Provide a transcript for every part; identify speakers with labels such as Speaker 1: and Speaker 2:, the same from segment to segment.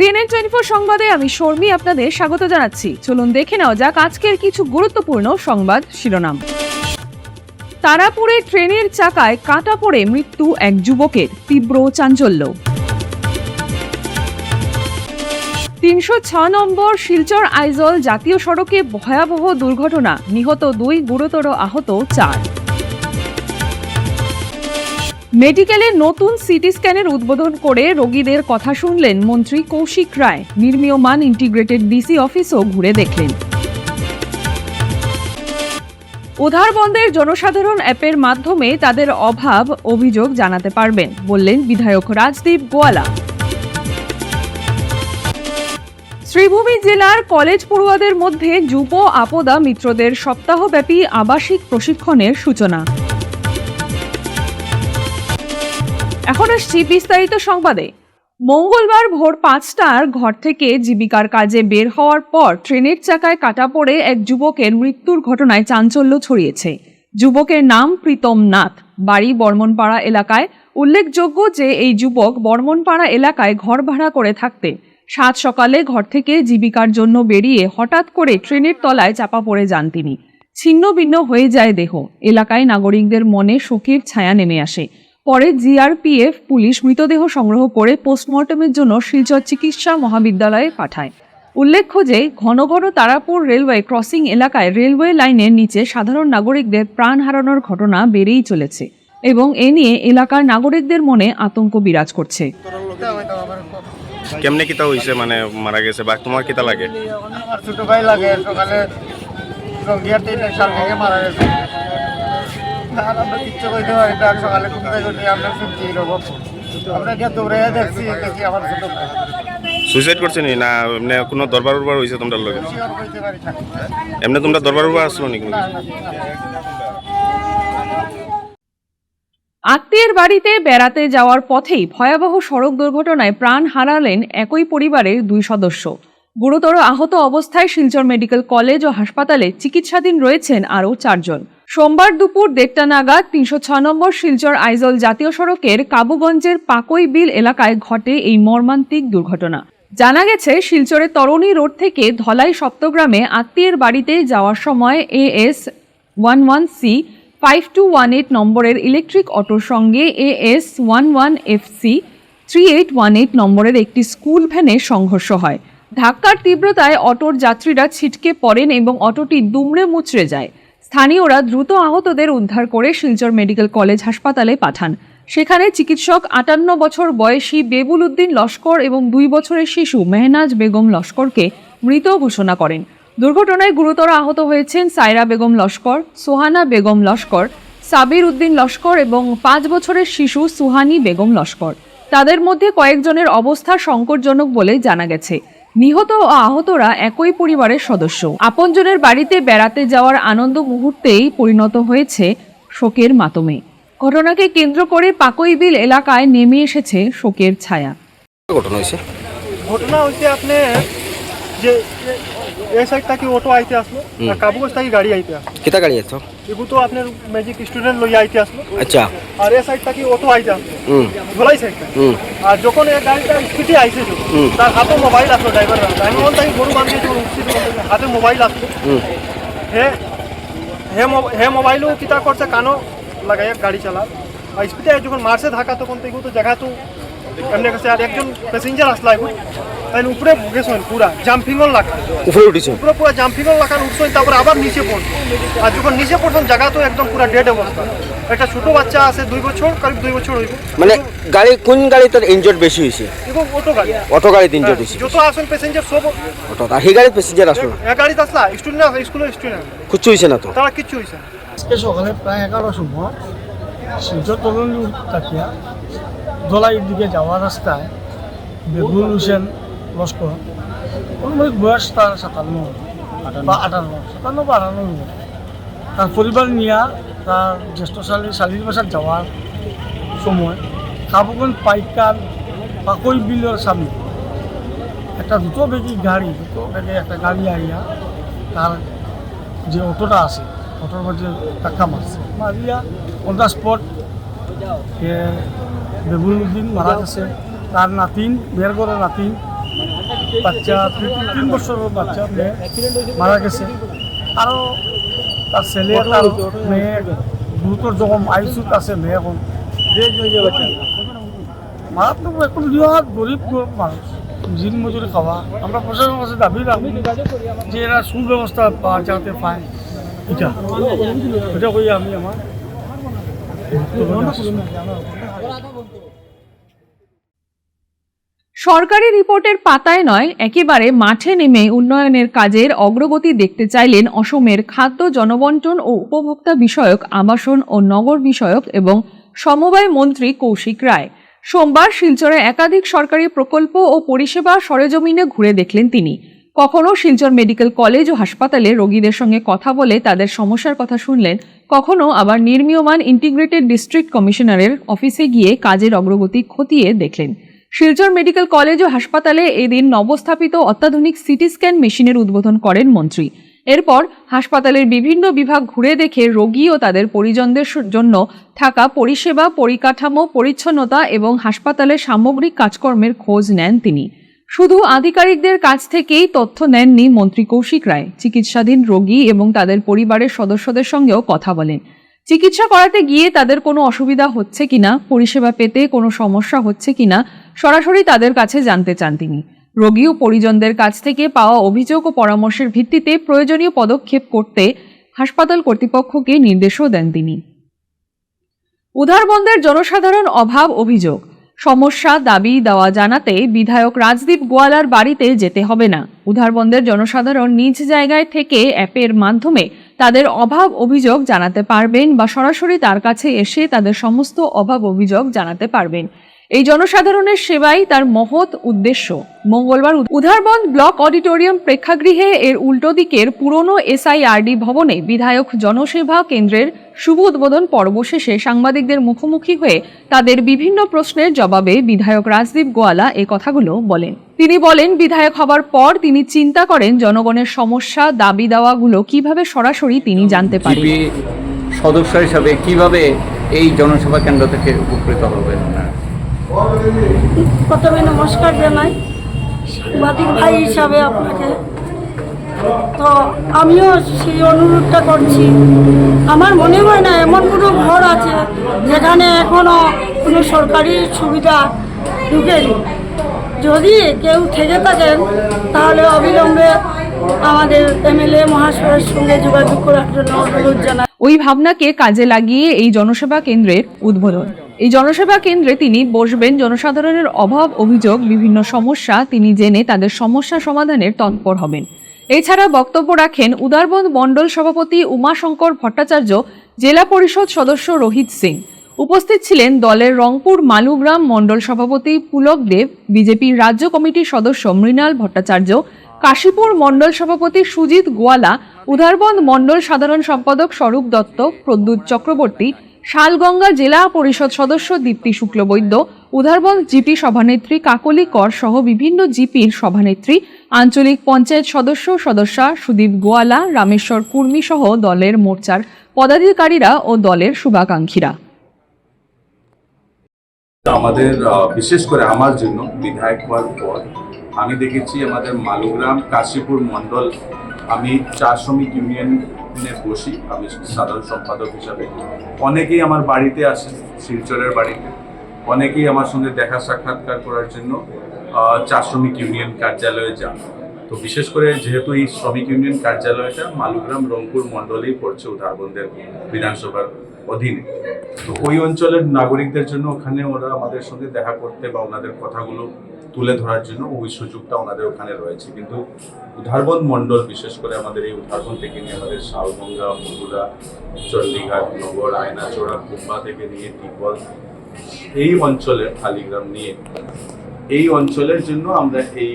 Speaker 1: CNN 24 সংবাদে আমি শর্মী আপনাদের স্বাগত জানাচ্ছি। চলুন দেখে নেওয়া যাক আজকের কিছু গুরুত্বপূর্ণ সংবাদ শিরোনাম। তারাপুরে ট্রেনের চাকায় কাটা পড়ে মৃত্যু এক যুবকের, তীব্র চাঞ্চল্য। ৩০৬ নম্বর শিলচর আইজল জাতীয় সড়কে ভয়াবহ দুর্ঘটনা, নিহত ২, গুরুতর আহত ৪। মেডিকেলে নতুন সিটি স্ক্যানের উদ্বোধন করে রোগীদের কথা শুনলেন মন্ত্রী কৌশিক রায়। নির্মীয়মান ইন্টিগ্রেটেড ডিসি অফিসও ঘুরে দেখলেন। উধারবন্দের জনসাধারণ অ্যাপের মাধ্যমে তাদের অভাব অভিযোগ জানাতে পারবেন, বললেন বিধায়ক রাজদীপ গোয়ালা। শ্রীভূমি জেলার কলেজ পড়ুয়াদের মধ্যে যুব আপদা মিত্রদের সপ্তাহব্যাপী আবাসিক প্রশিক্ষণের সূচনা। এখন আসছি বিস্তারিত সংবাদে। মঙ্গলবার ভোর ৫টার ঘর থেকে জীবিকার কাজে বের হওয়ার পর ট্রেনের চাকায় কাটা পড়ে এক যুবকের মৃত্যুর ঘটনায় চাঞ্চল্য ছড়িয়েছে। যুবকের নাম প্রীতম নাথ, বাড়ি বর্মনপাড়া এলাকায়। উল্লেখযোগ্য যে এই যুবক বর্মনপাড়া এলাকায় ঘর ভাড়া করে থাকতেন। সাত সকালে ঘর থেকে জীবিকার জন্য বেরিয়ে হঠাৎ করে ট্রেনের তলায় চাপা পড়ে যান তিনি। ছিন্ন ভিন্ন হয়ে যায় দেহ। এলাকায় নাগরিকদের মনে শোকের ছায়া নেমে আসে। পরে জিআরপিএফ পুলিশ মৃতদেহ সংগ্রহ করে পোস্টমর্টমের জন্য শিলচর চিকিৎসা মহাবিদ্যালয়ে পাঠায়। উল্লেখ্য যে ঘন ঘন তারাপুর রেলওয়ে ক্রসিং এলাকায় রেলওয়ে লাইনের নিচে সাধারণ নাগরিকদের প্রাণ হারানোর ঘটনা বেড়েই চলেছে এবং এ নিয়ে এলাকার নাগরিকদের মনে আতঙ্ক বিরাজ করছে।
Speaker 2: কেমনে কিতা হইছে, মানে মারা গেছে বা তোমার কিতা লাগে?
Speaker 3: আমার ছোট ভাই লাগে, সকালে রঙ্গিয়া 3 সাল থেকে মারা গেছে। আর আমরা কিচ্ছু কইতে পারি না, সকালে ঘুম থেকে উঠে আমরা শুনছি এরকম। আমরা গিয়ে দৌড়ে দেখছি আমার ছোট ভাই
Speaker 2: সুইসাইড করছে নি না এমনি কোনো দরবার উরবার হইছে তোমরা লগে?
Speaker 3: কইতে পারি না।
Speaker 2: এমনি তোমরা দরবার উরবার আসলো নি?
Speaker 1: আত্মীয়ের বাড়িতে বেড়াতে যাওয়ার পথেই ভয়াবহ সড়ক দুর্ঘটনায় প্রাণ হারালেন একই পরিবারের 2 সদস্য। গুরুতর আহত অবস্থায় শিলচর মেডিকেল কলেজ ও হাসপাতালে চিকিৎসাধীন রয়েছেন আরও 4 জন। সোমবার দুপুর 1:30 নাগাদ ৩০৬ নম্বর শিলচর আইজল জাতীয় সড়কের কাবুগঞ্জের পাকই বিল এলাকায় ঘটে এই মর্মান্তিক দুর্ঘটনা। জানা গেছে, শিলচরের তরণী রোড থেকে ধলাই সপ্তগ্রামে আত্মীয়ের বাড়িতে যাওয়ার সময় AS 11C 5218 নম্বরের ইলেকট্রিক অটোর সঙ্গে AS 11FC 3818 নম্বরের একটি স্কুল ভ্যানের সংঘর্ষ হয়। ধাক্কার তীব্রতায় অটোর যাত্রীরা ছিটকে পড়েন এবং অটোটি দুমড়ে মুচড়ে যায়। স্থানীয়রা দ্রুত আহতদের উদ্ধার করে শিলচর মেডিকেল কলেজ হাসপাতালে পাঠান। সেখানে চিকিৎসক 58 বছর বয়সী বেবুল উদ্দিন লস্কর এবং 2 বছরের শিশু মেহনাজ বেগম লস্করকে মৃত ঘোষণা করেন। দুর্ঘটনায় গুরুতর আহত হয়েছেন সায়রা বেগম লস্কর, সোহানা বেগম লস্কর, সাবির উদ্দিন লস্কর এবং 5 বছরের শিশু সুহানি বেগম লস্কর। তাদের মধ্যে কয়েকজনের অবস্থা সংকটজনক বলে জানা গেছে। নিহত ও আহতরা একই পরিবারের সদস্য। আপনজনের বাড়িতে বেড়াতে যাওয়ার আনন্দ মুহূর্তেই পরিণত হয়েছে শোকের মাতমে। ঘটনাকে কেন্দ্র করে পাকই বিল এলাকায় নেমে এসেছে শোকের ছায়া।
Speaker 3: ঘটনা হইছে আপনি যে এই সাইড থেকে অটো আইতে আসলো, আর কাবুগঞ্জ থেকে গাড়ি আইতে আসলো।
Speaker 4: কিতা গাড়ি আছে?
Speaker 3: এগু তো আপনার ম্যাজিক স্টুডেন্ট লই আইতে আসলো।
Speaker 4: আচ্ছা।
Speaker 3: আর এই সাইড থেকে অটো আইতে আসলো, ধলাই সাইড থেকে। আর যখন এই গাড়িটা স্পিডে আইছে, তার হাতে মোবাইল আসলো ড্রাইভাররা। আমি ওখান থেকে গরু বাঁধিয়ে যখন উঠছি, হাতে মোবাইল আসলো। হে মোবাইলও কিতা করছে, কানো লাগাই গাড়ি চালা। আর স্পিডে যখন মারছে ধাক্কা, তখন তো এগু তো জায়গা তো এমনি গেছে। আর একজন প্যাসেঞ্জার আসলা, এগু তাই উপরে গেছেন, পুরা জাম্পিংল লাখা
Speaker 4: উপরে উঠেছে,
Speaker 3: পুরো পুরো জাম্পিংল লাখান উঠছেন। তারপর আবার নিচে পড়ছে। আর যখন নিচে পড়ছেন, জায়গা তো একদম পুরা ডেড অবস্থা। একটা ছোট বাচ্চা আছে, 2 বছর, করিব 2 বছর হইব।
Speaker 4: মানে গাড়ি কোন গাড়ি তোর ইনজুর্ড বেশি হয়েছে?
Speaker 3: এবং অটো গাড়ি,
Speaker 4: অটো গাড়িতে ইনজুর্ড হয়েছে।
Speaker 3: যত আসেন প্যাসেঞ্জার সব
Speaker 4: অটো। আর সেই গাড়ি প্যাসেঞ্জার আসলো?
Speaker 3: এক গাড়িতে আসলা স্টুডেন্ট আছে, স্কুলের স্টুডেন্ট।
Speaker 4: কিচ্ছু হয়েছে না তো?
Speaker 3: তারা কিচ্ছু হয়েছে। আজকে সকালে প্রায় 11টার সময় শিলচর তরুণী তাকিয়া ধলাইয়ের দিকে যাওয়ার রাস্তায় বেগুল হোসেন লস্কর, অনুমানিক বয়স তার 57 বা 58, তার পরিবার নিয়ে তার জ্যেষ্ঠ শালীর বাসার যাওয়ার সময় কাবুগঞ্জ পাইকার পাকই বিলের সামনে একটা দুটো বেগে একটা গাড়ি আইয়া তার যে অটোটা আছে, অটোর মাঝে ধাক্কা মারছে। মারিয়া on the spot Bebul Uddin মারা গেছে। তার নাতিন, বের করে নাতিন বাচ্চা 3 বছরের বাচ্চা মেয়ে মারা গেছে। আরও তার ছেলে তার মেয়ে গুরুতর জখম আইসিউত আছে মেয়ে এখন মারাত্মক এখন বৃহৎ গরিব মানুষ দিন মজুরি খাওয়া। আমরা প্রশাসনের কাছে দাবি রাখবো যে এরা সুব্যবস্থা পাওয়া যাতে পায় এটা কই আমি আমার
Speaker 1: সরকারি রিপোর্টের পাতায় নয়, একেবারে মাঠে নেমে উন্নয়নের কাজের অগ্রগতি দেখতে চাইলেন অসমের খাদ্য, জনবন্টন ও উপভোক্তা বিষয়ক, আবাসন ও নগর বিষয়ক এবং সমবায় মন্ত্রী কৌশিক রায়। সোমবার শিলচরে একাধিক সরকারি প্রকল্প ও পরিষেবা সরেজমিনে ঘুরে দেখলেন তিনি। কখনো শিলচর মেডিকেল কলেজ ও হাসপাতালে রোগীদের সঙ্গে কথা বলে তাদের সমস্যার কথা শুনলেন, কখনো আবার নির্মীয়মান ইন্টিগ্রেটেড ডিস্ট্রিক্ট কমিশনারের অফিসে গিয়ে কাজের অগ্রগতি খতিয়ে দেখলেন। শিলচর মেডিকেল কলেজ ও হাসপাতালে এদিন নবস্থাপিত অত্যাধুনিক সিটি স্ক্যান মেশিনের উদ্বোধন করেন মন্ত্রী। এরপর হাসপাতালের বিভিন্ন বিভাগ ঘুরে দেখে রোগী ও তাদের পরিজনদের জন্য থাকা পরিষেবা, পরিকাঠামো, পরিচ্ছন্নতা এবং হাসপাতালের সামগ্রিক কাজকর্মের খোঁজ নেন তিনি। শুধু আধিকারিকদের কাছ থেকেই তথ্য নেননি মন্ত্রী কৌশিক রায়, চিকিৎসাধীন রোগী এবং তাদের পরিবারের সদস্যদের সঙ্গেও কথা বলেন। চিকিৎসা করাতে গিয়ে তাদের কোনো অসুবিধা হচ্ছে কিনা, পরিষেবা পেতে কোনো সমস্যা হচ্ছে কিনা সরাসরি তাদের কাছে জানতে চান তিনি। রোগী ও পরিজনদের কাছ থেকে পাওয়া অভিযোগ ও পরামর্শের ভিত্তিতে প্রয়োজনীয় পদক্ষেপ করতে হাসপাতাল কর্তৃপক্ষকে নির্দেশও দেন তিনি। উধারবন্দের জনসাধারণ অভাব অভিযোগ, সমস্যা, দাবি দেওয়া জানাতে বিধায়ক রাজদীপ গোয়ালার বাড়িতে যেতে হবে না। উধারবন্দের জনসাধারণ নিজ জায়গায় থেকে অ্যাপের মাধ্যমে তাদের অভাব অভিযোগ জানাতে পারবেন বা সরাসরি তার কাছে এসে তাদের সমস্ত অভাব অভিযোগ জানাতে পারবেন। এই জনসাধারণের সেবাই তার মহৎ উদ্দেশ্য। মঙ্গলবার উধারবন্দ ব্লক অডিটোরিয়াম প্রেক্ষাগৃহে এর উল্টো দিকের পুরনো এসআইআরডি ভবনে বিধায়ক জনসেবা কেন্দ্রের শুভ উদ্বোধন পর্ব শেষে সাংবাদিকদের মুখোমুখি হয়ে তাদের বিভিন্ন প্রশ্নের জবাবে বিধায়ক রাজদীপ গোয়ালা এই কথাগুলো বলেন। তিনি বলেন, বিধায়ক হবার পর তিনি চিন্তা করেন জনগণের সমস্যা, দাবি দাওয়াগুলো কিভাবে সরাসরি তিনি জানতে পারেন।
Speaker 5: সদস্য হিসাবে কিভাবে এই জনসেবা কেন্দ্র থেকে উপকৃত হবেন?
Speaker 6: প্রথমে নমস্কার জানাই সাংবাদিক ভাই হিসাবে আপনাকে। তো আমিও সেই অনুরোধটা করছি। আমার মনে হয় না এমন কোনো ঘর আছে যেখানে এখনও কোনো সরকারি সুবিধা ঢুকেনি। যদি কেউ থেকে থাকেন তাহলে অবিলম্বে আমাদের এমএলএ মহাশয়ের সঙ্গে যোগাযোগ করার জন্য অনুরোধ জানাই।
Speaker 1: ওই ভাবনাকে কাজে লাগিয়ে এই জনসেবা কেন্দ্রের উদ্বোধন। এই জনসেবা কেন্দ্রে তিনি বসবেন, জনসাধারণের অভাব অভিযোগ, বিভিন্ন সমস্যা তিনি জেনে তাদের সমস্যা সমাধানের তৎপর হবেন। এছাড়া বক্তব্য রাখেন উদারবন্দ মণ্ডল সভাপতি উমাশঙ্কর ভট্টাচার্য, জেলা পরিষদ সদস্য রোহিত সিং। উপস্থিত ছিলেন দলের রংপুর মালুগ্রাম মণ্ডল সভাপতি পুলক দেব, বিজেপির রাজ্য কমিটির সদস্য মৃণাল ভট্টাচার্য, কাশীপুর মণ্ডল সভাপতি সুজিত গোয়ালা, উধারবন্দ মণ্ডল সাধারণ সম্পাদক স্বরূপ দত্ত, প্রদ্যুৎ চক্রবর্তী, শালগঙ্গা জেলা পরিষদ সদস্য দীপ্তি শুক্লবৈদ্য, উধারবন্দ জিপি সভানেত্রী কাকলি কর সহ বিভিন্ন জিপির সভানেত্রী, আঞ্চলিক পঞ্চায়েত সদস্যা সুদীপ গোয়ালা, রামেশ্বর কুর্মী সহ দলের মোর্চার পদাধিকারীরা ও দলের শুভাকাঙ্ক্ষীরা।
Speaker 7: আমাদের বিশেষ করে আমার জন্য বিধায়ক হওয়ার পর আমি দেখেছি আমাদের মালুগ্রাম কাশীপুর মণ্ডল, আমি চা শ্রমিক ইউনিয়নে বসি, আমি সাধারণ সম্পাদক হিসাবে। অনেকেই আমার বাড়িতে আসেন, শিলচরের বাড়িতে অনেকেই আমার সঙ্গে দেখা সাক্ষাৎকার করার জন্য চা শ্রমিক ইউনিয়ন কার্যালয়ে যান। তো বিশেষ করে যেহেতু এই শ্রমিক ইউনিয়ন কার্যালয়টা মালুগ্রাম রংপুর মণ্ডলেই পড়ছে উধারবন্দের বিধানসভার অধীনে, তো ওই অঞ্চলের নাগরিকদের জন্য ওখানে ওরা আমাদের সঙ্গে দেখা করতে বা ওনাদের কথাগুলো তুলে ধরার জন্য ওই সুযোগটা ওনাদের ওখানে রয়েছে। কিন্তু উধারবন্দ মণ্ডল, বিশেষ করে আমাদের এই উধারবন্দ থেকে নিয়ে আমাদের শালগঙ্গা, মথুরা, চণ্ডীঘাট, নগর, আয়নাচড়া, কুম্বা থেকে নিয়ে টিপল, এই অঞ্চলের খালিগ্রাম নিয়ে এই অঞ্চলের জন্য আমরা এই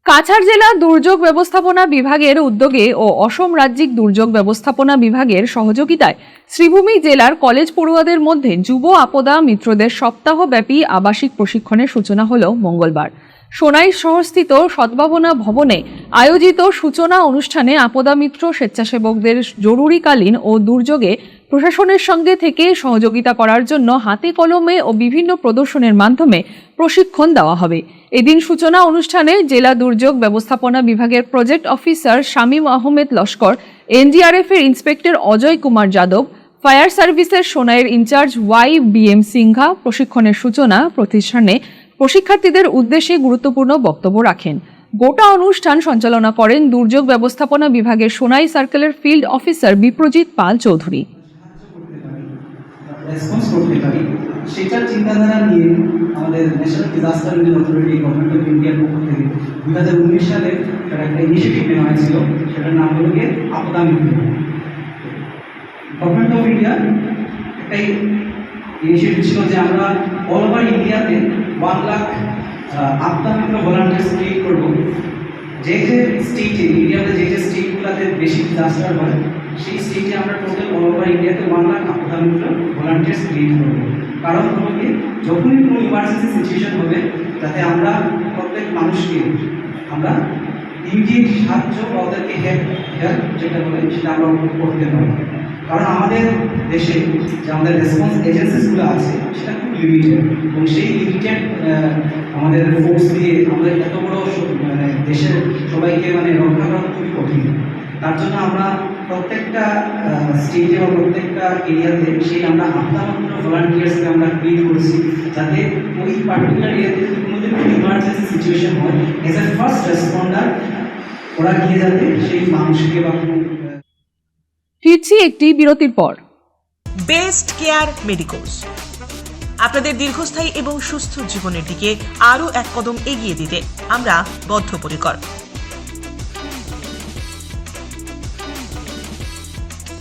Speaker 1: কাছাড় জেলা দুর্যোগ ব্যবস্থাপনা বিভাগের উদ্যোগে ও অসম রাজ্যিক দুর্যোগ ব্যবস্থাপনা বিভাগের সহযোগিতায় শ্রীভূমি জেলার কলেজ পড়ুয়াদের মধ্যে যুব আপদা মিত্রদের সপ্তাহব্যাপী আবাসিক প্রশিক্ষণের সূচনা হল মঙ্গলবার। সোনাই শহরস্থিত সদ্ভাবনা ভবনে আয়োজিত সূচনা অনুষ্ঠানে আপদা মিত্র স্বেচ্ছাসেবকদের জরুরিকালীন ও দুর্যোগে প্রশাসনের সঙ্গে থেকে সহযোগিতা করার জন্য হাতে কলমে ও বিভিন্ন প্রদর্শনের মাধ্যমে প্রশিক্ষণ দেওয়া হবে। এদিন সূচনা অনুষ্ঠানে জেলা দুর্যোগ ব্যবস্থাপনা বিভাগের project officer Shamim Ahmed Laskar, NDRF এর ইন্সপেক্টর অজয় কুমার যাদব, ফায়ার সার্ভিসের সোনাইয়ের ইনচার্জ YBM সিংহা প্রশিক্ষণের সূচনা প্রতিষ্ঠানে প্রশিক্ষার্থীদের উদ্দেশ্যে গুরুত্বপূর্ণ বক্তব্য রাখেন। গোটা অনুষ্ঠান সঞ্চালনা করেন দুর্যোগ ব্যবস্থাপনা বিভাগের সোনাই সার্কেলের ফিল্ড অফিসার বিপ্রজিৎ পাল চৌধুরী।
Speaker 8: রেসপন্স করতে পারি সেটার চিন্তাধারা নিয়ে আমাদের national disaster relief authority government of ইন্ডিয়ার পক্ষ থেকে 2019 সালে একটা ইনিশিয়েটিভ নেওয়া হয়েছিল, সেটার নাম হলো গিয়ে আপদা মিত্র। গভর্নমেন্ট অফ ইন্ডিয়া একটাই ইনিশিয়েটিভ ছিল যে আমরা অল ওভার ইন্ডিয়াতে 1 লাখ আপদা মিত্র ভলান্টিয়ার্স ক্রিয়েট করবো। যে যে স্টেটে ইন্ডিয়াতে যে যে স্টেটগুলোতে বেশি ডিজাস্টার হয় সেই স্টেটে আমরা টোটাল অল ওভার ইন্ডিয়াতে 1 লাখ আপদা মিত্র ভলান্টিয়ার্স ক্রিয়েট করবো। কারণ হলো কি, যখনই কোনো ইমার্জেন্সি সিচুয়েশন হবে যাতে আমরা প্রত্যেক মানুষকে আমরা ইমিডিয়েট সাহায্য বা ওদেরকে হেল্প যেটা বলে সেটা আমরা করতে পারি। কারণ আমাদের দেশে যে আমাদের রেসপন্স এজেন্সিসগুলো আছে সেটা খুব লিমিটেড, এবং সেই লিমিটেড আমাদের ফোর্স দিয়ে আমাদের এত বড় মানে দেশের সবাইকে মানে রক্ষা করা খুবই কঠিন। তার জন্য আমরা প্রত্যেকটা স্টেটে বা প্রত্যেকটা এরিয়াতে সেই আমরা আপদামাত্র ভলান্টিয়ার্সকে আমরা ক্রিয়েট করছি, যাতে ওই পার্টিকুলার এরিয়াতে যদি কোনোদিন কোনো ইমার্জেন্সি সিচুয়েশন হয় এজ এ ফার্স্ট রেসপন্ডার ওরা গিয়ে যাতে সেই মানুষকে বা
Speaker 1: ফিরছি একটি বিরতির পর।
Speaker 9: বেস্ট কেয়ার মেডিকোস আপনাদের দীর্ঘস্থায়ী এবং সুস্থ জীবনের দিকে আরও এক কদম এগিয়ে দিতে আমরা বদ্ধপরিকর।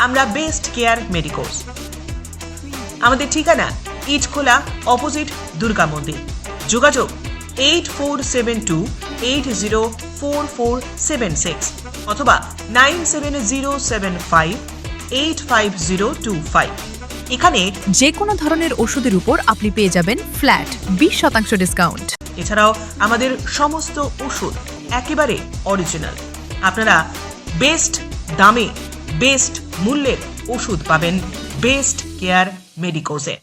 Speaker 9: আমরা বেস্ট কেয়ার মেডিকোস, আমাদের ঠিকানা ইটখোলা অপোজিট দুর্গা মন্দির। যোগাযোগ 8472804476 অথবা 9707585025। এখানে
Speaker 10: যে কোনো ধরনের ওষুধের উপর আপনি পেয়ে যাবেন ফ্ল্যাট 20% ডিসকাউন্ট।
Speaker 9: এছাড়াও আমাদের সমস্ত ওষুধ একেবারে অরিজিনাল। আপনারা বেস্ট দামে বেস্ট মূল্যের ওষুধ পাবেন বেস্ট কেয়ার মেডিকোসে।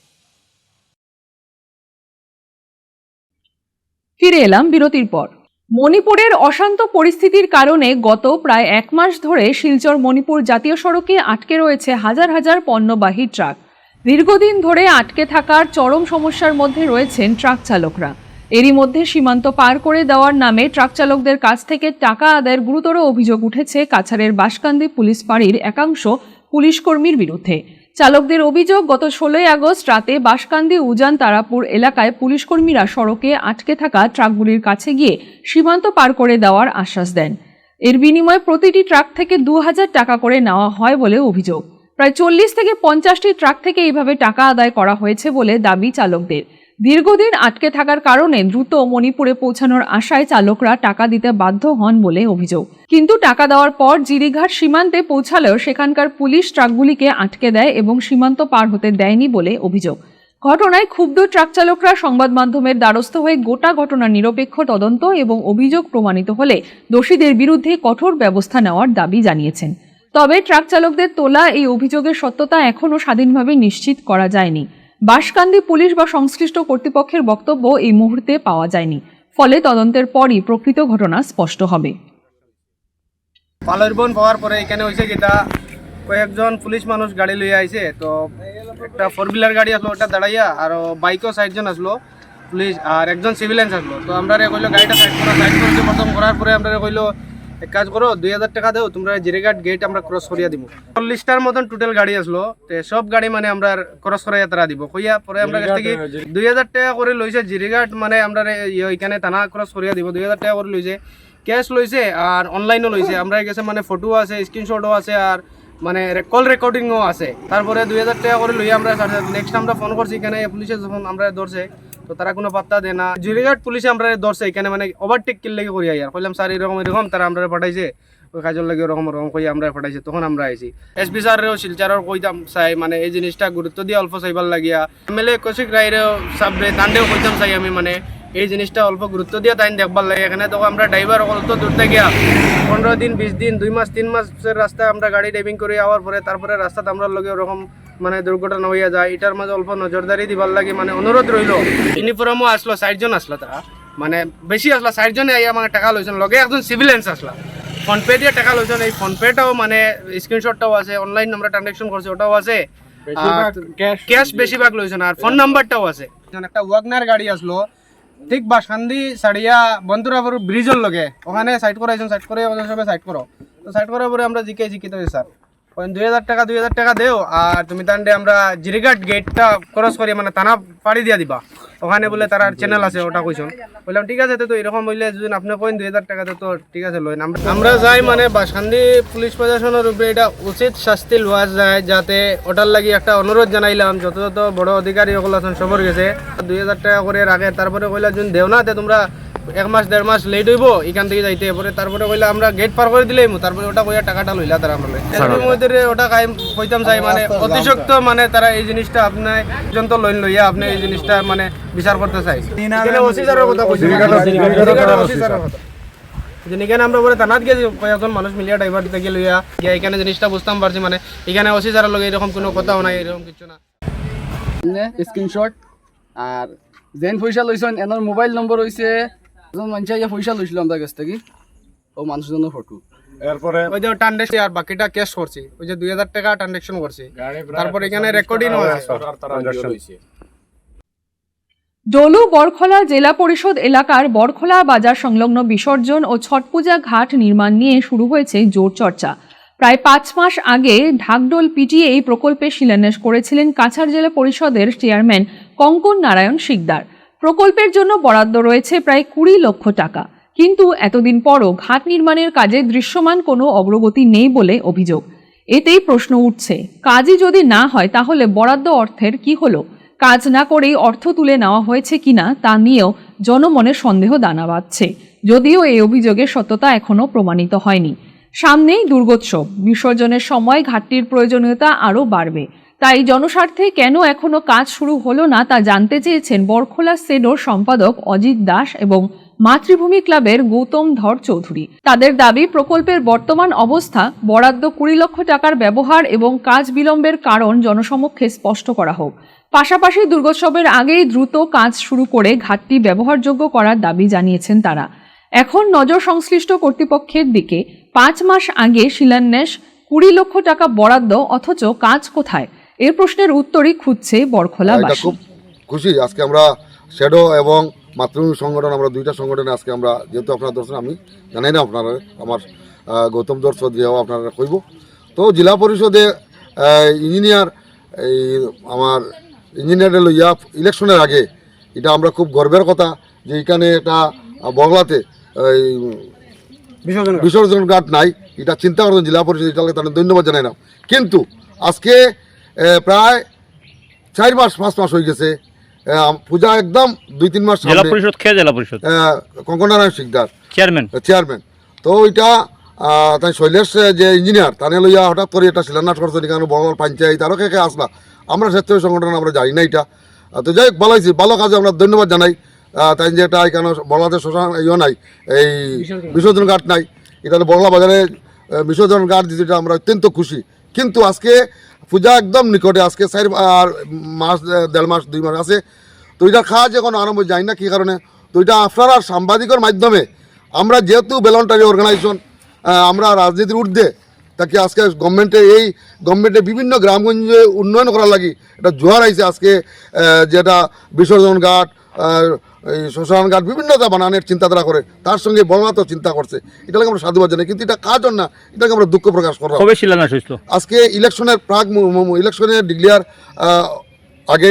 Speaker 1: ফিরে এলাম বিরতির পর। মণিপুরের অশান্ত পরিস্থিতির কারণে গত প্রায় 1 মাস ধরে শিলচর মণিপুর জাতীয় সড়কে আটকে রয়েছে হাজার হাজার পণ্যবাহী ট্রাক। দীর্ঘদিন ধরে আটকে থাকার চরম সমস্যার মধ্যে রয়েছেন ট্রাক চালকরা। এরই মধ্যে সীমান্ত পার করে দেওয়ার নামে ট্রাক চালকদের কাছ থেকে টাকা আদায়ের গুরুতর অভিযোগ উঠেছে কাছাড়ের বাঁশকান্দি পুলিশ ফাঁড়ির একাংশ পুলিশ কর্মীর বিরুদ্ধে। চালকদের অভিযোগ, গত 16 আগস্ট রাতে বাঁশকান্দি উজান তারাপুর এলাকায় পুলিশ কর্মীরা সড়কে আটকে থাকা ট্রাকগুলির কাছে গিয়ে সীমান্ত পার করে দেওয়ার আশ্বাস দেন। এর বিনিময়ে প্রতিটি ট্রাক থেকে 2000 টাকা করে নেওয়া হয় বলে অভিযোগ। প্রায় 40 থেকে 50টি ট্রাক থেকে এইভাবে টাকা আদায় করা হয়েছে বলে দাবি চালকদের। দীর্ঘদিন আটকে থাকার কারণে দ্রুত মণিপুরে পৌঁছানোর আশায় চালকরা টাকা দিতে বাধ্য হন বলে অভিযোগ। কিন্তু টাকা দেওয়ার পর জিরিঘাট সীমান্তে পৌঁছালেও সেখানকার পুলিশ ট্রাকগুলিকে আটকে দেয় এবং সীমান্ত পার হতে দেয়নি বলে অভিযোগ। ঘটনায় ক্ষুব্ধ ট্রাক চালকরা সংবাদ মাধ্যমের দ্বারস্থ হয়ে গোটা ঘটনার নিরপেক্ষ তদন্ত এবং অভিযোগ প্রমাণিত হলে দোষীদের বিরুদ্ধে কঠোর ব্যবস্থা নেওয়ার দাবি জানিয়েছেন। তবে ট্রাক চালকদের তোলা এই অভিযোগের সত্যতা এখনও স্বাধীনভাবে নিশ্চিত করা যায়নি। বাঁশকান্দি পুলিশ বা সংশ্লিষ্ট কর্তৃপক্ষের বক্তব্য এই মুহূর্তে পাওয়া যায়নি, ফলে তদন্তের পরই প্রকৃত ঘটনা স্পষ্ট হবে।
Speaker 3: পালরবন পাওয়ার পরে এখানে হয়েছে যেটা কয়েকজন পুলিশ মানুষ গাড়ি লইয়া আইছে, তো একটা 4 হুইলার গাড়ি আসলো, ওটা দাঁড়াইয়া আর বাইকও 60 জন আসলো পুলিশ আর একজন সিভিলিয়ান্স আসলো। তো আমরা কইলো গাড়িটা সাইড করতে প্রথম করার পরে আমরা কইলো এক কাজ করো 2000 টাকা দেও, তোমরা জিরিঘাট গেট আমরা ক্রস করিয়া দিব। 40টার মতন টোটাল গাড়ি আসলো, সব গাড়ি মানে আমরা ক্রস করাইয়া তারা দিব কইয়া পরে আমরা কাছ থেকে 2000 টাকা করে লইছে জিরিঘাট মানে আমরা এখানে থানা ক্রস করিয়া দিব। 2000 টাকা করে লইছে, ক্যাশ লইছে আর অনলাইনও লইছে। আমরা গেছে মানে ফটো আছে, স্ক্রিনশটও আছে আর মানে কল রেকর্ডিংও আছে। তারপরে 2000 টাকা করে লইয়া আমরা নেক্সট আমরা ফোন করছি এখানে পুলিশে, যখন আমরা ধরছে তো তারা কোনো পাত্তা দেয় না। জিরিঘাট পুলিশে আমরা ধরছে এখানে মানে ওভারটেক কিল লেগে করিয়া আর কইলাম স্যার এরকম তারা আমরা পাঠাইছে ওই কাজের লাগে ওরকম কই আমরা পাঠাইছে। তখন আমরা আইছি এসপি স্যারেও শিলচারেও কইতাম চাই মানে এই জিনিসটা গুরুত্ব দিয়ে অল্প চাইবার লাগিয়া। এমএলএ কৌশিক রায়েরও সাবরে দান্ডেও কইতাম চাই আমি মানে এই জিনিসটা অল্প গুরুত্ব দিয়ে তাই দেখবার লাগে। এখানে তো আমরা ড্রাইভার অল্প দূর থেকে 15 দিন 20 দিন 2 মাস 3 মাসের রাস্তায় আমরা গাড়ি ড্রাইভিং করে যাওয়ার পরে তারপরে রাস্তাতে আমরা লগে ওরকম মানে দুর্ঘটনা হইয়া যায়। এটার মাঝে অল্প নজরদারি দিবার লাগে মানে অনুরোধ রইল। ইউনিফর্মও আসলো 60 জন আসলো, তারা মানে বেশি আসলো 60 জনে আইয়া মানে টাকা লইছেন, লগে একজন সিভিলিয়ান্স আসলা ফোনপে দিয়ে টাকা লইছেন। এই ফোনপেটাও মানে স্ক্রিনশটটাও আছে, অনলাইন আমরা ট্রানজাকশন করছি ওটাও আছে, ক্যাশ বেশিরভাগ লইছেন আর ফোন নাম্বারটাও আছে। একটা ওয়াগনার গাড়ি আসলো ঠিক বাসকান্দি সারিয়া বন্ধুরাপুর ব্রিজের লগে, ওখানে সাইড করাইছেন, সাইড করে সবাই সাইড করো। তো সাইড করার পরে আমরা জিজ্ঞাসি কি স্যার 2000 টাকা দেও আর তুমি তান্ডে আমরা জিরিঘাট গেটটা ক্রস করি মানে থানা পাড়ি দিয়া দিবা, ওখানে বলে তার চ্যানেল আছে ওটা কইছেন। বললাম ঠিক আছে, তো এরকম হইলে যদি আপনি কইন 2000 টাকা তো ঠিক আছে লইন। আমরা যাই মানে বাসকান্দি পুলিশ প্রশাসনের উপরে এটা উচিত শাস্তি লওয়া যায়, যাতে ওটার লাগি একটা অনুরোধ জানাইলাম যত যত বড় অধিকারী সকল আছেন সবর গেছে 2000 টাকা করে রাখে। তারপরে কইলা যদি দেও না তোমরা 1 মাস 1.5 মাস লেট হইব এখান থেকে যাইতে, পরে তারপরে কইলা আমরা গেট পার করে দিলেই তারপরে ওটা কইয়া টাকাটা লইলা তারা আমরা ওটা কইতাম চাই মানে অতিশক্ত মানে তারা এই জিনিসটা আপনার পর্যন্ত লইন লইয়া আপনি এই জিনিসটা মানে বিচার করতে চাই। যেখানে আমরা পরে থানাত গিয়ে কয়েকজন মানুষ মিলিয়া ড্রাইভার থেকে লইয়া গিয়া এখানে জিনিসটা বুঝতাম পারছি মানে এখানে ওসি যারা লগে এরকম কোনো কথাও নাই, এরকম কিছু না।
Speaker 11: স্ক্রিনশট আর যেন পয়সা লইছেন এনার মোবাইল নম্বর হইছে একজন মানুষ আইয়া পয়সা লইছিল আমার কাছ থেকে, ও মানুষজনের ফটো।
Speaker 3: এরপরে ওই যে ট্রানজাকশন আর বাকিটা ক্যাশ করছি, ওই যে 2000 টাকা ট্রানজাকশন করছি, তারপর এখানে রেকর্ডিংও আছে।
Speaker 1: ডলু বরখলা জেলা পরিষদ এলাকার বরখলা বাজার সংলগ্ন বিসর্জন ও ছট পূজা ঘাট নির্মাণ নিয়ে শুরু হয়েছে জোর চর্চা। প্রায় 5 মাস আগে ঢাকডোল পিটিয়ে এই প্রকল্পে শিলান্যাস করেছিলেন কাছাড় জেলা পরিষদের চেয়ারম্যান কঙ্কন নারায়ণ শিকদার। প্রকল্পের জন্য বরাদ্দ রয়েছে প্রায় 20 লক্ষ টাকা, কিন্তু এতদিন পরও ঘাট নির্মাণের কাজে দৃশ্যমান কোনো অগ্রগতি নেই বলে অভিযোগ। এতেই প্রশ্ন উঠছে, কাজই যদি না হয় তাহলে বরাদ্দ অর্থের কি হলো? কাজ না করেই অর্থ তুলে নেওয়া হয়েছে কিনা তা নিয়েও জনমনের সন্দেহ দানা বাঁধছে, যদিও এই অভিযোগের সত্যতা এখনও প্রমাণিত হয়নি। সামনেই দুর্গোৎসব, বিসর্জনের সময় ঘাটটির প্রয়োজনীয়তা আরও বাড়বে, তাই জনস্বার্থে কেন এখনও কাজ শুরু হলো না তা জানতে চেয়েছেন বরখলা সেডোর সম্পাদক অজিত দাস এবং মাতৃভূমি ক্লাবের গৌতম ধর চৌধুরী। তাদের দাবি, প্রকল্পের বর্তমান অবস্থা, বরাদ্দ 20 লক্ষ টাকার ব্যবহার এবং কাজ বিলম্বের কারণ জনসমক্ষে স্পষ্ট করা হোক। পাশাপাশি দুর্গোৎসবের আগেই দ্রুত কাজ শুরু করে ঘাটটি ব্যবহারযোগ্য করার দাবি জানিয়েছেন তারা। এখন নজর সংশ্লিষ্ট কর্তৃপক্ষের দিকে। 5 মাস আগে শিলান্যাস, 20 লক্ষ টাকা বরাদ্দ, অথচ কাজ কোথায়? এর প্রশ্নের উত্তরই খুঁজছে বরখলাবাসী।
Speaker 12: খুব খুশি আজকে আমরা শ্যাডো এবং মাতৃভূমি সংগঠন, আমরা দুইটা সংগঠনে আজকে আমরা, যেহেতু আপনারা দর্শন আমি জানাই না আপনারা, আমার গৌতম ধর চৌধুরীও আপনারা কইব। তো জেলা পরিষদে ইঞ্জিনিয়ার, এই আমার ইঞ্জিনিয়ারের লইয়া ইলেকশনের আগে এটা আমরা খুব গর্বের কথা যে এখানে এটা বগলাতে বিসর্জন ঘাট নাই, এটা চিন্তা করতেন জেলা পরিষদ, এটা তাদের ধন্যবাদ জানাই না। কিন্তু আজকে প্রায় 4-5 মাস হয়ে গেছে, পূজা একদম 2-3 মাস
Speaker 5: জেলা পরিষদ জেলা পরিষদ
Speaker 12: কঙ্কন নারায়ণ শিকদার চেয়ারম্যান। তো ওইটা তাই শৈলেশ যে ইঞ্জিনিয়ার তানে লইয়া হঠাৎ করে এটা শিলান্যাস করছে, এখানে বড় পঞ্চায়েত আরও কে আসলা, আমরা স্বেচ্ছাসেবী সংগঠন আমরা জানি না এটা। তো যাই হোক, ভালো হয়েছে, ভালো কাজে আমরা ধন্যবাদ জানাই। তাই যে এটা এখানে বড়লাতে শ্মশান নাই, এই বিসর্জন ঘাট নাই, এটা বড়লা বাজারে বিসর্জন ঘাট যেটা আমরা অত্যন্ত খুশি। কিন্তু আজকে পূজা একদম নিকটে, আজকে 4 মাস 1.5 মাস 2 মাস আছে, তো এটার কাজ এখন আরম্ভ যায় না। কী কারণে? তো এটা আপনারা সাংবাদিকের মাধ্যমে, আমরা যেহেতু ভলেন্টারি অর্গানাইজেশন, আমরা রাজনীতির ঊর্ধ্বে তাকে আজকে গভর্নমেন্টে বিভিন্ন গ্রামগঞ্জে উন্নয়ন করার লাগি এটা জোয়ার আইছে। আজকে যেটা বিসর্জন ঘাট, এই শ্মশান ঘাট বিভিন্নতা বানানোর চিন্তাধারা করে, তার সঙ্গে বড়মাতো চিন্তা করছে, এটাকে আমরা সাধুবাদ জানাই। কিন্তু এটা কাজ না, এটাকে আমরা দুঃখ প্রকাশ করলাম। আজকে ইলেকশনের ইলেকশনের ডিক্লেয়ার আগে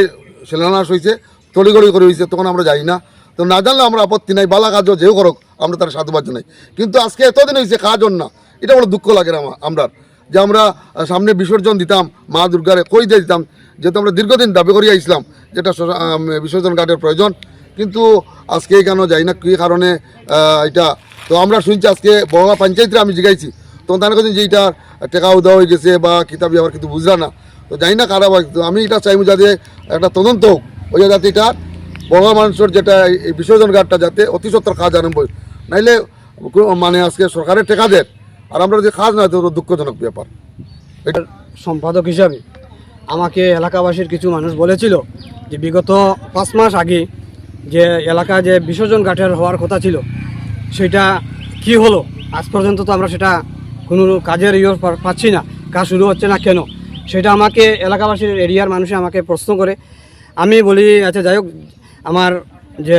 Speaker 12: শিলান্যাস হয়েছে, তড়িগড়ি করে হয়েছে, তখন আমরা যাই না। তো না জানলে আমরা আপত্তি নাই, বালা কাজও যেও করুক আমরা তার সাধুবাদ জানাই। কিন্তু আজকে এতদিন হয়েছে কাজ না, এটা বড় দুঃখ লাগে আমরা, যে আমরা সামনে বিসর্জন দিতাম মা দুর্গারে কই দিয়ে দিতাম, যেহেতু আমরা দীর্ঘদিন দাবি করিয়া আসলাম যেটা বিসর্জন ঘাটের প্রয়োজন, কিন্তু আজকে কেন যাই না, কী কারণে এটা। তো আমরা শুনছি আজকে বড় পঞ্চায়েতরা আমি জিগাইছি, তখন তারা কাছে যে এইটার টেকাও দেওয়া হয়ে গেছে বা কিতাব আবার কিন্তু বুঝলা না। তো জানি না কারা, আমি এটা চাইব যাতে একটা তদন্ত হোক, ওই যাতে এটা বড় মানুষের যেটা এই বিসর্জন ঘাটটা যাতে অতি সত্তর কাজ আরম্ভ হয়, নাইলে মানে আজকে সরকারের টেকা দেয় আর আমরা যদি কাজ না হয় তো দুঃখজনক ব্যাপার।
Speaker 3: সম্পাদক হিসাবে আমাকে এলাকাবাসীর কিছু মানুষ বলেছিল যে বিগত 5 মাস আগে যে এলাকায় যে বিসর্জন ঘাটের হওয়ার কথা ছিল সেটা কি হলো, আজ পর্যন্ত তো আমরা সেটা কোনো কাজের পাচ্ছি না, কাজ শুরু হচ্ছে না কেন, সেটা আমাকে এলাকাবাসীর এরিয়ার মানুষে আমাকে প্রশ্ন করে। আমি বলি আচ্ছা যাই হোক, আমার যে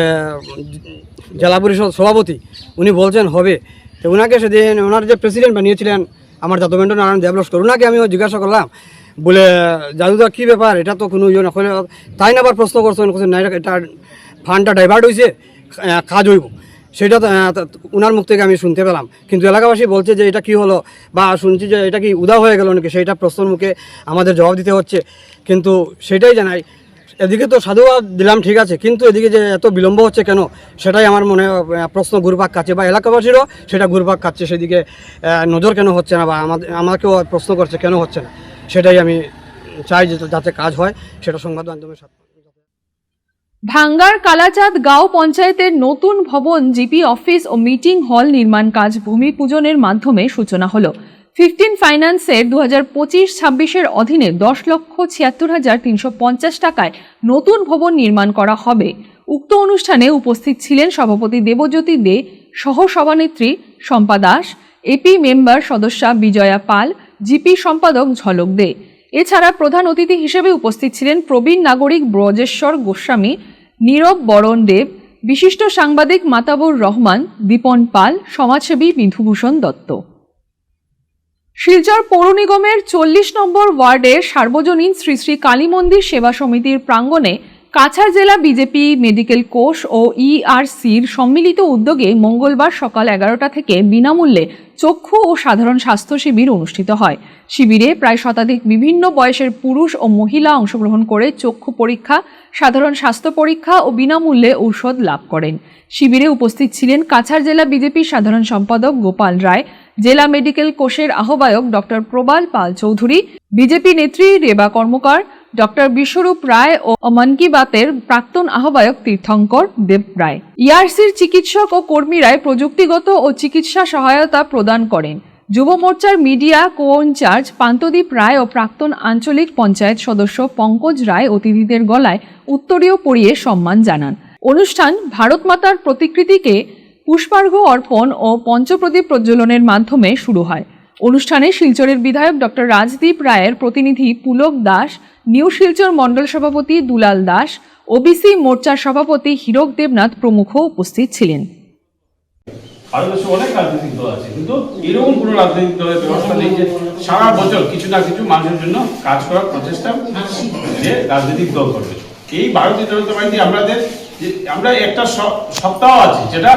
Speaker 3: জেলা পরিষদ সভাপতি উনি বলছেন হবে, তো ওনাকে সেদিন ওনার যে প্রেসিডেন্ট বানিয়েছিলেন আমার জাতবেন্দ্র নারায়ণ দেবলস্কর, ওনাকে আমিও জিজ্ঞাসা করলাম বলে জাদুদা কী ব্যাপার, এটা তো কোনো ইয়ে না, তাই না আবার প্রশ্ন করছেন না এটা ফান্ডটা ডাইভার্ট হয়েছে, কাজ হইব, সেটা ওনার মুখ থেকে আমি শুনতে পেলাম। কিন্তু এলাকাবাসী বলছে যে এটা কি হলো, বা শুনছি যে এটা কি উদা হয়ে গেল নাকি, সেইটা প্রশ্নের মুখে আমাদের জবাব দিতে হচ্ছে। কিন্তু সেটাই জানাই, এদিকে তো সাধুবাদ দিলাম ঠিক আছে, কিন্তু এদিকে যে এত বিলম্ব হচ্ছে কেন, সেটাই আমার মনে প্রশ্ন ঘুরপাক খাচ্ছে, বা এলাকাবাসীরও সেটা ঘুরপাক খাচ্ছে, সেদিকে নজর কেন হচ্ছে না, বা আমাকেও প্রশ্ন করছে কেন হচ্ছে না, সেটাই আমি চাই যে যাতে কাজ হয়, সেটা সংবাদ মাধ্যমের সাথে।
Speaker 1: ভাঙ্গার কালাচাঁদ গাঁও পঞ্চায়েতের নতুন ভবন, জিপি অফিস ও মিটিং হল নির্মাণ কাজ ভূমি পূজনের মাধ্যমে সূচনা হলো। 15 ফাইন্যান্সের 2025-26-এর অধীনে 10,76,350 টাকায় নতুন ভবন নির্মাণ করা হবে। উক্ত অনুষ্ঠানে উপস্থিত ছিলেন সভাপতি দেবজ্যোতি দে, সহ সভানেত্রী শম্পা দাস, এপি মেম্বার সদস্যা বিজয়া পাল, জিপি সম্পাদক ঝলক দে। এছাড়া প্রধান অতিথি হিসেবে উপস্থিত ছিলেন প্রবীণ নাগরিক ব্রজেশ্বর গোস্বামী, নীরব বরণ দেব, বিশিষ্ট সাংবাদিক মাতাবুর রহমান, দীপন পাল, সমাজসেবী বিধুভূষণ দত্ত। শিলচর পৌর নিগমের 40 নম্বর ওয়ার্ডের সার্বজনীন শ্রী শ্রী কালী মন্দির সেবা সমিতির প্রাঙ্গণে কাছাড় জেলা বিজেপি মেডিকেল কোষ ও ইআরসির সম্মিলিত উদ্যোগে মঙ্গলবার সকাল 11টা থেকে বিনামূল্যে চক্ষু ও সাধারণ স্বাস্থ্য শিবির অনুষ্ঠিত হয়। শিবিরে প্রায় শতাধিক বিভিন্ন বয়সের পুরুষ ও মহিলা অংশগ্রহণ করে চক্ষু পরীক্ষা, সাধারণ স্বাস্থ্য পরীক্ষা ও বিনামূল্যে ঔষধ লাভ করেন। শিবিরে উপস্থিত ছিলেন কাছাড় জেলা বিজেপির সাধারণ সম্পাদক গোপাল রায়, জেলা মেডিকেল কোষের আহ্বায়ক ডক্টর প্রবাল পাল চৌধুরী, বিজেপি নেত্রী রেবা কর্মকার, ডক্টর বিশ্বরূপ রায় ও মন কি বাতের প্রাক্তন আহ্বায়ক তীর্থঙ্কর দেব রায়। ইআরসির চিকিৎসক ও কর্মীরাই প্রযুক্তিগত ও চিকিৎসা সহায়তা প্রদান করেন। যুব মোর্চার মিডিয়া কো-ইনচার্জ পান্তদীপ রায় ও প্রাক্তন আঞ্চলিক পঞ্চায়েত সদস্য পঙ্কজ রায় অতিথিদের গলায় উত্তরীয় পরিয়ে সম্মান জানান। অনুষ্ঠান ভারত মাতার প্রতিকৃতিকে পুষ্পার্ঘ্য অর্পণ ও পঞ্চপ্রদীপ প্রজ্বলনের মাধ্যমে শুরু হয়। অনুষ্ঠানে শিলচরের বিধায়ক ডক্টর রাজদীপ রায়ের প্রতিনিধি পুলক দাস, নিউ শিলচর মণ্ডল সভাপতি দুলাল দাস, ওবিসি মোর্চার সভাপতি হীরক দেবনাথ প্রমুখ উপস্থিত ছিলেন।
Speaker 13: ভারতবর্ষে অনেক রাজনৈতিক দল আছে, কিন্তু এরকম কোনো রাজনৈতিক দলের ব্যবস্থা নেই যে সারা বছর কিছু না কিছু মানুষের জন্য কাজ করার প্রচেষ্টা যে রাজনৈতিক দল করবে। এই ভারতীয় জনতা পার্টি আমরা একটা সপ্তাহ আছে, যেটা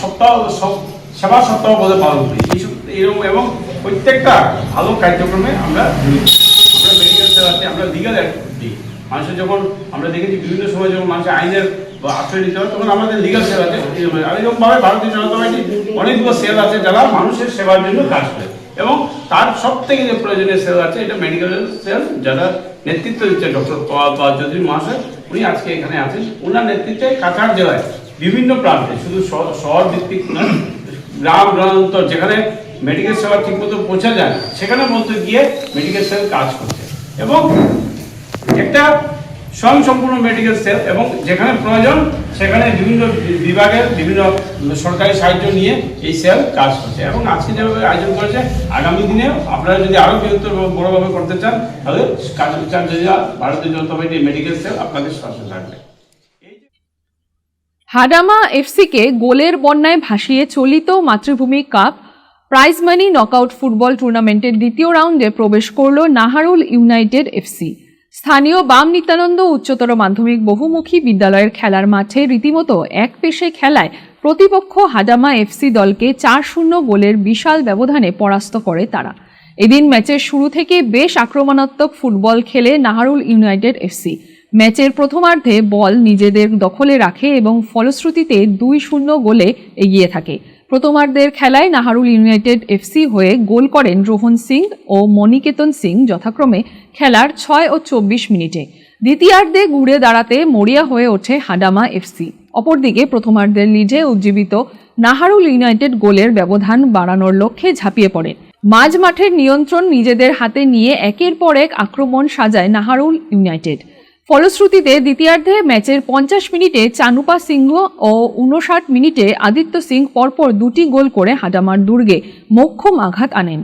Speaker 13: সপ্তাহ সেবা সপ্তাহ বলে পালন করি এরকম, এবং প্রত্যেকটা ভালো কার্যক্রমে আমরা মেডিকেল সেবাতে আমরা লিগাল দিই। মানুষের যখন আমরা দেখেছি বিভিন্ন সময় যখন মানুষের আইনের আশ্রয় নিতে হয়, তখন আমাদের লিগাল সেবাতে এরকমভাবে ভারতীয় জনতা পার্টি অনেকগুলো সেল আছে যারা মানুষের সেবার জন্য কাজ করে, এবং তার সব থেকে যে প্রয়োজনীয় সেল আছে এটা মেডিকেল সেল, যারা নেতৃত্ব দিচ্ছে ডক্টর প্রবাল পাল চৌধুরী মহাশয়, উনি আজকে এখানে আছেন। ওনার নেতৃত্বে কাছাড় জেলায় বিভিন্ন প্রান্তে, শুধু শহর ভিত্তিক নয়, গ্রাম গ্রামান্তর যেখানে মেডিকেল সেবা ঠিকমতো পৌঁছা যায় সেখানে মধ্যে গিয়ে মেডিকেল সেল কাজ করছে, এবং একটা স্বয়ংসম্পূর্ণ মেডিকেল সেল, এবং যেখানে প্রয়োজন সেখানে বিভিন্ন বিভাগের বিভিন্ন সরকারি সাহায্য নিয়ে এই সেল কাজ করছে। এবং আজকে যেভাবে আয়োজন করেছে, আগামী দিনে আপনারা যদি আরও বৃহত্তর বড়ভাবে করতে চান, তাহলে কাছাড় জেলা ভারতীয় জনতা পার্টি মেডিকেল সেল আপনাদের সাথে থাকবে।
Speaker 1: হাডামা এফসিকে গোলের বন্যায় ভাসিয়ে চলিত মাতৃভূমি cup prize money knockout football টুর্নামেন্টের দ্বিতীয় রাউন্ডে প্রবেশ করল নাহারুল ইউনাইটেড এফসি। স্থানীয় বাম নিত্যানন্দ উচ্চতর মাধ্যমিক বহুমুখী বিদ্যালয়ের খেলার মাঠে রীতিমতো এক পেশে খেলায় প্রতিপক্ষ হাডামা এফসি দলকে 4-0 গোলের বিশাল ব্যবধানে পরাস্ত করে তারা। এদিন ম্যাচের শুরু থেকে বেশ আক্রমণাত্মক ফুটবল খেলে নাহারুল ইউনাইটেড এফসি। ম্যাচের প্রথমার্ধে বল নিজেদের দখলে রাখে এবং ফলশ্রুতিতে 2-0 গোলে এগিয়ে থাকে। প্রথমার্ধের খেলায় নাহারুল ইউনাইটেড এফসি হয়ে গোল করেন রোহন সিং ও মণিকেতন সিং যথাক্রমে খেলার 6 ও 24 মিনিটে। দ্বিতীয়ার্ধে ঘুরে দাঁড়াতে মরিয়া হয়ে ওঠে হাডামা এফসি। অপরদিকে প্রথমার্ধের লিডে উজ্জীবিত নাহারুল ইউনাইটেড গোলের ব্যবধান বাড়ানোর লক্ষ্যে ঝাঁপিয়ে পড়ে। মাঝ মাঠের নিয়ন্ত্রণ নিজেদের হাতে নিয়ে একের পর এক আক্রমণ সাজায় নাহারুল ইউনাইটেড। ফলশ্রুতিতে দ্বিতীয়ার্ধে ম্যাচের 50 মিনিটে চানুপা সিংহ ও 59 মিনিটে আদিত্য সিং পরপর 2টি গোল করে হাডামার দুর্গে মোক্ষম আঘাত আনেন।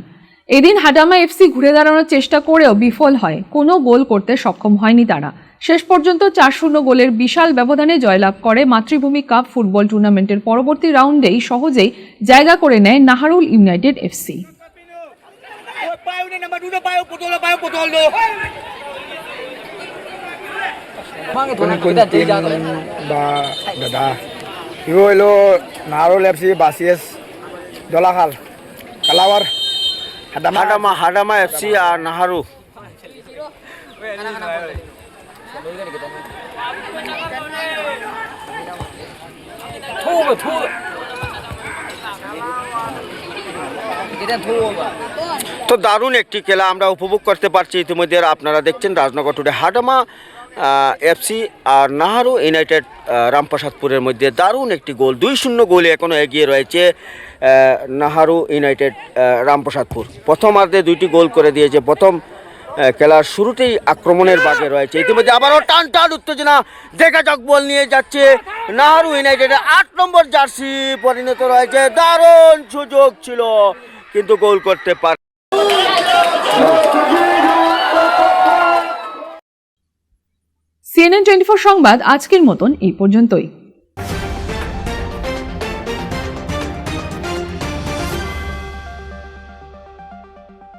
Speaker 1: এদিন হাডামা এফসি ঘুরে দাঁড়ানোর চেষ্টা করেও বিফল হয়, কোনো গোল করতে সক্ষম হয়নি তারা। শেষ পর্যন্ত 4-0 গোলের বিশাল ব্যবধানে জয়লাভ করে মাতৃভূমি কাপ ফুটবল টুর্নামেন্টের পরবর্তী রাউন্ডেই সহজেই জায়গা করে নেয় নাহারুল ইউনাইটেড এফসি।
Speaker 3: দাদা হিরো হইলো নাহারুল এফসি বাসিএস দলাখাল কালাওয়ার
Speaker 4: হাডামা এফসি আর নাহারু। তো দারুণ একটি খেলা আমরা উপভোগ করতে পারছি ইতিমধ্যে। আপনারা দেখছেন রাজনগর টুডে। হাডামা এফসি আর নাহারু ইউনাইটেড রামপ্রসাদপুরের মধ্যে দারুণ একটি গোল, 2-0 গোলে এখনও এগিয়ে রয়েছে নাহারু ইউনাইটেড রামপ্রসাদপুর। প্রথমার্ধে 2টি গোল করে দিয়েছে। প্রথম খেলার শুরুতেই আক্রমণের বাগে রয়েছে। ইতিমধ্যে আবারও টান উত্তেজনা, দেখা যাক বল নিয়ে যাচ্ছে নাহারু ইউনাইটেডের 8 নম্বর জার্সি পরিণত রয়েছে। দারুণ সুযোগ ছিল কিন্তু গোল করতে পারে।
Speaker 1: CNN 24 সংবাদ আজকের মতন এই পর্যন্তই।